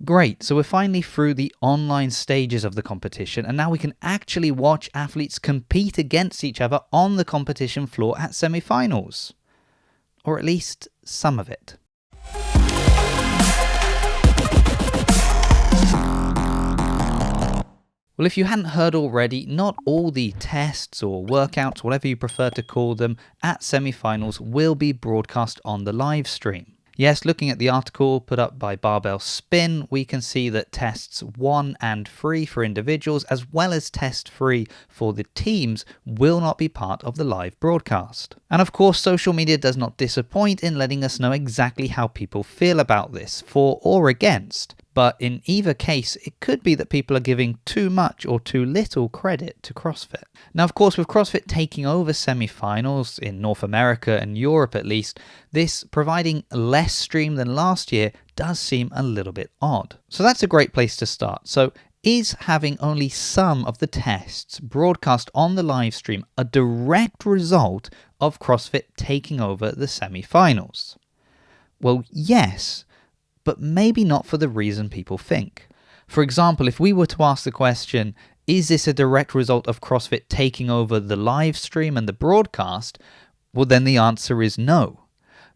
Great, so we're finally through the online stages of the competition, and now we can actually watch athletes compete against each other on the competition floor at semi-finals. Or at least some of it. Well, if you hadn't heard already, not all the tests or workouts, whatever you prefer to call them, at semi-finals will be broadcast on the live stream. Yes, looking at the article put up by Barbell Spin, we can see that tests 1 and 3 for individuals, as well as test 3 for the teams, will not be part of the live broadcast. And of course, social media does not disappoint in letting us know exactly how people feel about this, for or against. But in either case, it could be that people are giving too much or too little credit to CrossFit. Now, of course, with CrossFit taking over semi-finals in North America and Europe at least, this providing less stream than last year does seem a little bit odd. So that's a great place to start. So is having only some of the tests broadcast on the live stream a direct result of CrossFit taking over the semi-finals? Well, yes, but maybe not for the reason people think. For example, if we were to ask the question, is this a direct result of CrossFit taking over the live stream and the broadcast? Well, then the answer is no.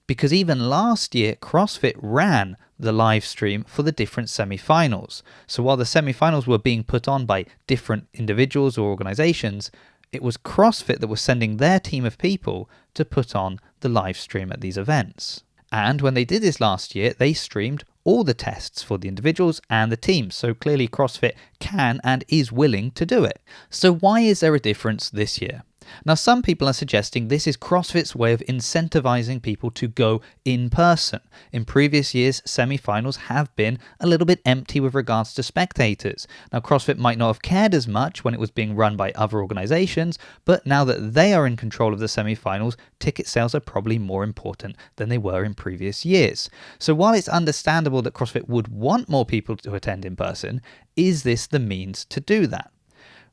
Because even last year, CrossFit ran the live stream for the different semi-finals. So while the semi-finals were being put on by different individuals or organizations, it was CrossFit that was sending their team of people to put on the live stream at these events. And when they did this last year, they streamed all the tests for the individuals and the teams. So clearly CrossFit can and is willing to do it. So why is there a difference this year? Now, some people are suggesting this is CrossFit's way of incentivizing people to go in person. In previous years, semi-finals have been a little bit empty with regards to spectators. Now, CrossFit might not have cared as much when it was being run by other organizations, but now that they are in control of the semi-finals, ticket sales are probably more important than they were in previous years. So while it's understandable that CrossFit would want more people to attend in person, is this the means to do that?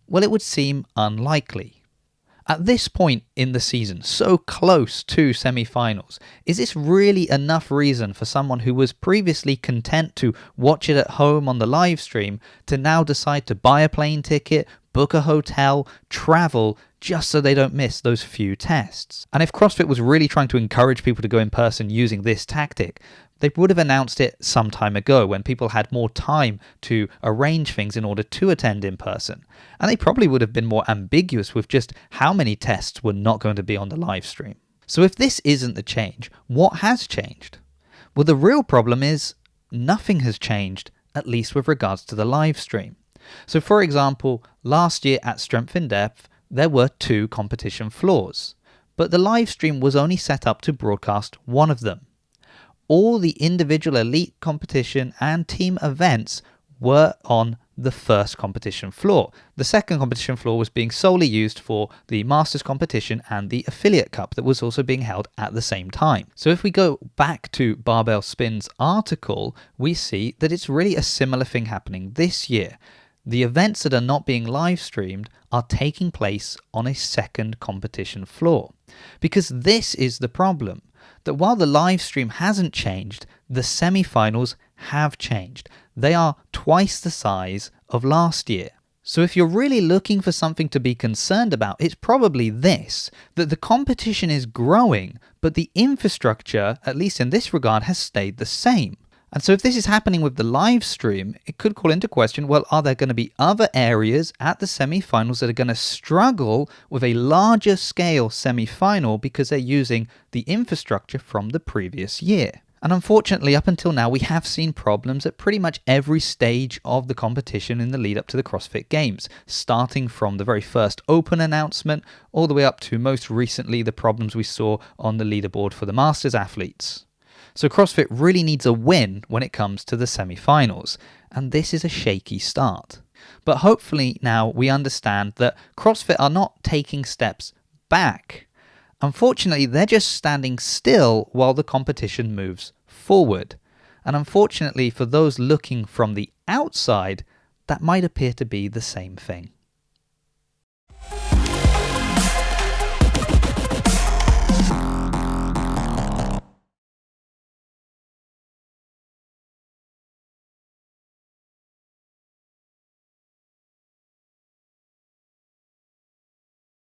Well, it would seem unlikely. At this point in the season, so close to semi-finals, is this really enough reason for someone who was previously content to watch it at home on the live stream to now decide to buy a plane ticket, book a hotel, travel, just so they don't miss those few tests? And if CrossFit was really trying to encourage people to go in person using this tactic, they would have announced it some time ago when people had more time to arrange things in order to attend in person. And they probably would have been more ambiguous with just how many tests were not going to be on the live stream. So if this isn't the change, what has changed? Well, the real problem is nothing has changed, at least with regards to the live stream. So for example, last year at Strength in Depth, there were 2 competition floors, but the live stream was only set up to broadcast one of them. All the individual elite competition and team events were on the first competition floor. The second competition floor was being solely used for the Masters competition and the Affiliate Cup that was also being held at the same time. So if we go back to Barbell Spins' article, we see that it's really a similar thing happening this year. The events that are not being live streamed are taking place on a second competition floor. Because this is the problem, that while the live stream hasn't changed, the semi-finals have changed. They are twice the size of last year. So if you're really looking for something to be concerned about, it's probably this, that the competition is growing, but the infrastructure, at least in this regard, has stayed the same. And so if this is happening with the live stream, it could call into question, well, are there going to be other areas at the semi-finals that are going to struggle with a larger scale semi-final because they're using the infrastructure from the previous year? And unfortunately, up until now, we have seen problems at pretty much every stage of the competition in the lead up to the CrossFit Games, starting from the very first open announcement all the way up to most recently the problems we saw on the leaderboard for the Masters athletes. So CrossFit really needs a win when it comes to the semi-finals, and this is a shaky start. But hopefully now we understand that CrossFit are not taking steps back. Unfortunately, they're just standing still while the competition moves forward. And unfortunately for those looking from the outside, that might appear to be the same thing.